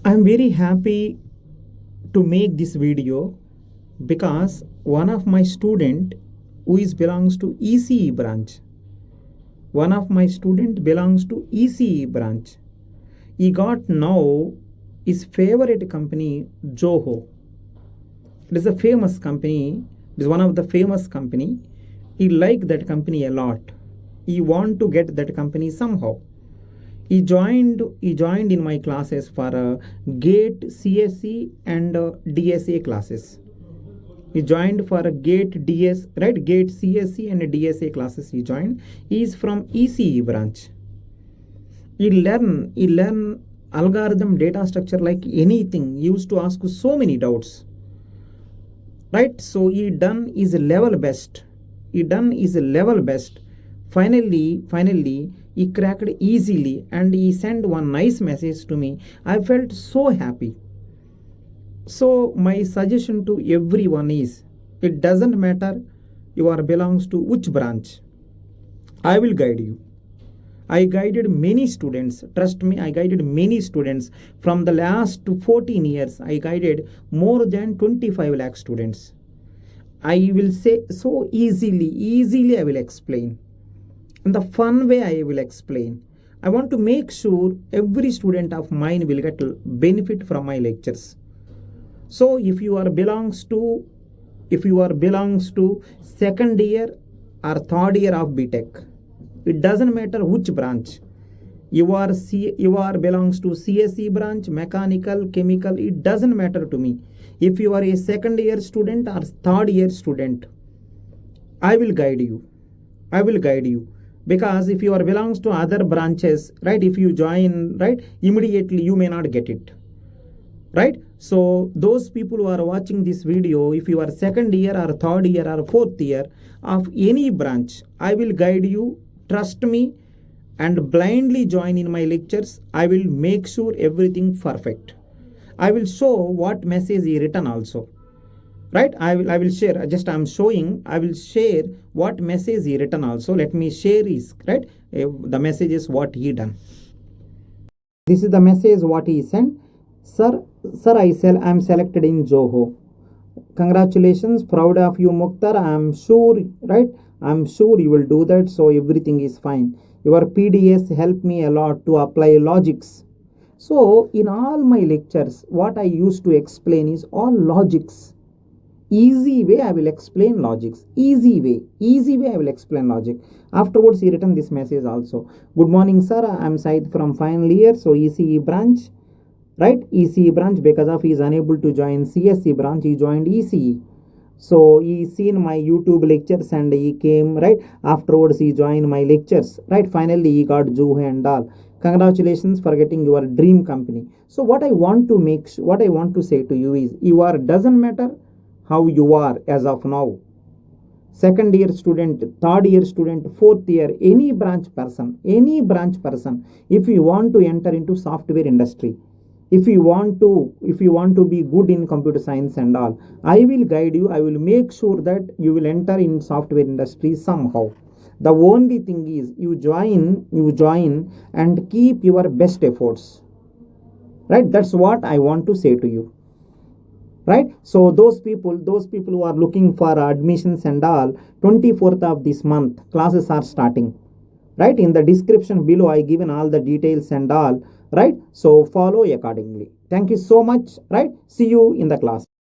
I'm very happy to make this video because one of my student who is belongs to ECE branch. One of my student belongs to ECE branch. He got now his favorite company Zoho. It is a famous company. It is one of the famous company. He like that company a lot. He want to get that company somehow. He joined in my classes for GATE, CSE and DSA classes. He joined for a GATE DS, right? GATE CSE and DSA classes he joined. He is from ECE branch. He learn algorithm data structure like anything. He used to ask so many doubts. Right? So he done his level best. Finally, he cracked easily and he sent one nice message to me. I felt so happy. So my suggestion to everyone is, it doesn't matter you are belongs to which branch. I will guide you. I guided many students. Trust me, I guided many students. From the last 14 years, I guided more than 25 lakh students. I will say so easily I will explain. In the fun way I will explain. I want to make sure every student of mine will get benefit from my lectures. So if you are belongs to second year or third year of BTech, it doesn't matter which branch. You are belongs to CSE branch, mechanical, chemical, it doesn't matter to me. If you are a second year student or third year student, I will guide you. Because if you are belongs to other branches, right, if you join, right, immediately you may not get it, right? So those people who are watching this video, if you are second year or third year or fourth year of any branch, I will guide you. Trust me, and blindly join in my lectures. I will make sure everything perfect. I will show what message he written also. Right? I will share. Just I'm showing. I will share what message he written also. Let me share his, right. The message is what he done. This is the message what he sent. Sir, I'm selected in Zoho. Congratulations, proud of you, Mukhtar. I'm sure, right? I'm sure you will do that. So everything is fine. Your PDS helped me a lot to apply logics. So in all my lectures, what I used to explain is all logics. Easy way I will explain logics. Easy way I will explain logic. Afterwards he written this message also. Good morning, sir. I'm Said from final year. So ECE branch, right? ECE branch, because of he is unable to join CSE branch, he joined ECE. So he seen my YouTube lectures and he came, right? Afterwards he joined my lectures, right? Finally he got Zoho and all. Congratulations for getting your dream company. So what I want to say to you is, doesn't matter how you are as of now. Second year student, third year student, fourth year, any branch person, if you want to enter into software industry, if you want to be good in computer science and all, I will guide you. I will make sure that you will enter in software industry somehow. The only thing is you join and keep your best efforts, right? That's what I want to say to you, right? So those people who are looking for admissions and all, 24th of this month classes are starting, right? In the description below I given all the details and all, right? So follow accordingly. Thank you so much, right? See you in the class.